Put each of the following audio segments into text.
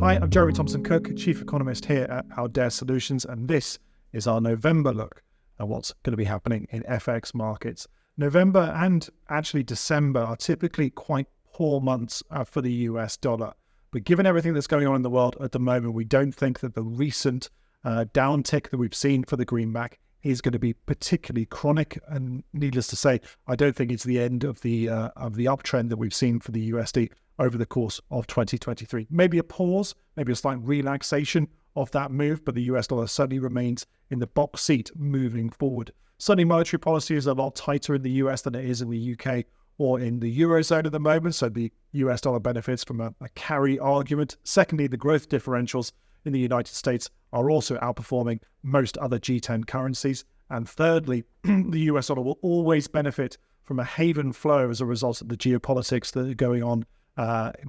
Hi, I'm Jeremy Thompson-Cook, Chief Economist here at Audere Solutions, and this is our November look at what's going to be happening in FX markets. November and actually December are typically quite poor months for the US dollar. But given everything that's going on in the world at the moment, we don't think that the recent downtick that we've seen for the greenback is going to be particularly chronic. And needless to say, I don't think it's the end of the uptrend that we've seen for the USD over the course of 2023. Maybe a pause, maybe a slight relaxation of that move, but the US dollar certainly remains in the box seat moving forward. Certainly monetary policy is a lot tighter in the US than it is in the UK or in the Eurozone at the moment, so the US dollar benefits from a carry argument. Secondly, the growth differentials in the United States are also outperforming most other G10 currencies. And thirdly, the US dollar will always benefit from a haven flow as a result of the geopolitics that are going on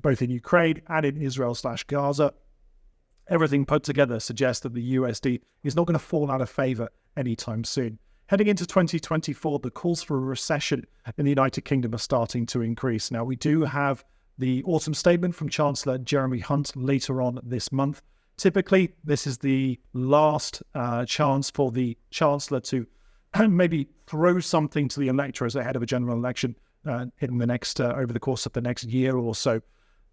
both in Ukraine and in Israel/Gaza. Everything put together suggests that the USD is not going to fall out of favor anytime soon. Heading into 2024, the calls for a recession in the United Kingdom are starting to increase. Now, we do have the autumn statement from Chancellor Jeremy Hunt later on this month. Typically, this is the last chance for the Chancellor to maybe throw something to the electorate ahead of a general election in the next over the course of the next year or so.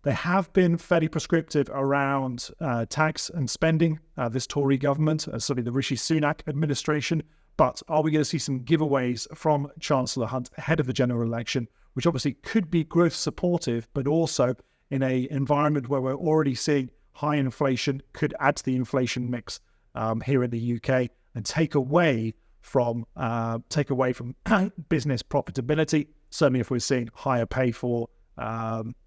They have been fairly prescriptive around tax and spending, this Tory government, certainly the Rishi Sunak administration. But are we going to see some giveaways from Chancellor Hunt ahead of the general election, which obviously could be growth supportive, but also in an environment where we're already seeing high inflation, could add to the inflation mix here in the UK and take away from business profitability. Certainly, if we're seeing higher pay for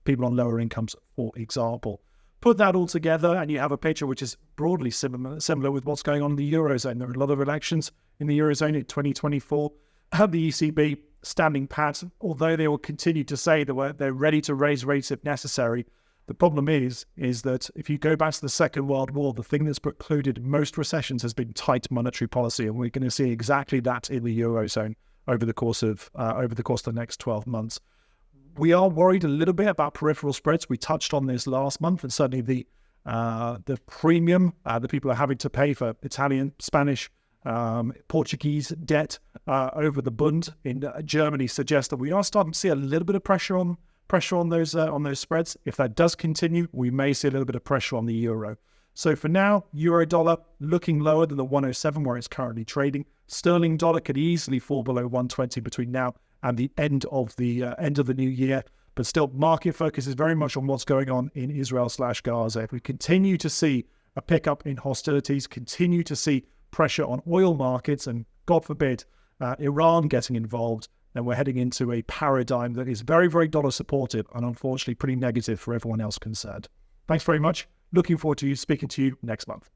people on lower incomes, for example. Put that all together and you have a picture which is broadly similar with what's going on in the Eurozone. There are a lot of elections in the Eurozone in 2024. The ECB standing pat, although they will continue to say that they're ready to raise rates if necessary. The problem is that if you go back to the Second World War, the thing that's precluded most recessions has been tight monetary policy, and we're going to see exactly that in the Eurozone over the course of the next 12 months. We are worried a little bit about peripheral spreads. We touched on this last month, and certainly the premium that people are having to pay for Italian, Spanish, Portuguese debt over the Bund in Germany suggests that we are starting to see a little bit of pressure on those spreads. If that does continue, we may see a little bit of pressure on the euro. So for now, euro dollar looking lower than the 107 where it's currently trading. Sterling dollar could easily fall below 120 between now and the end of the new year. But still, market focus is very much on what's going on in Israel/Gaza. If we continue to see a pickup in hostilities, continue to see pressure on oil markets, and God forbid, Iran getting involved, then we're heading into a paradigm that is very, very dollar supportive and unfortunately pretty negative for everyone else concerned. Thanks very much. Looking forward to speaking to you next month.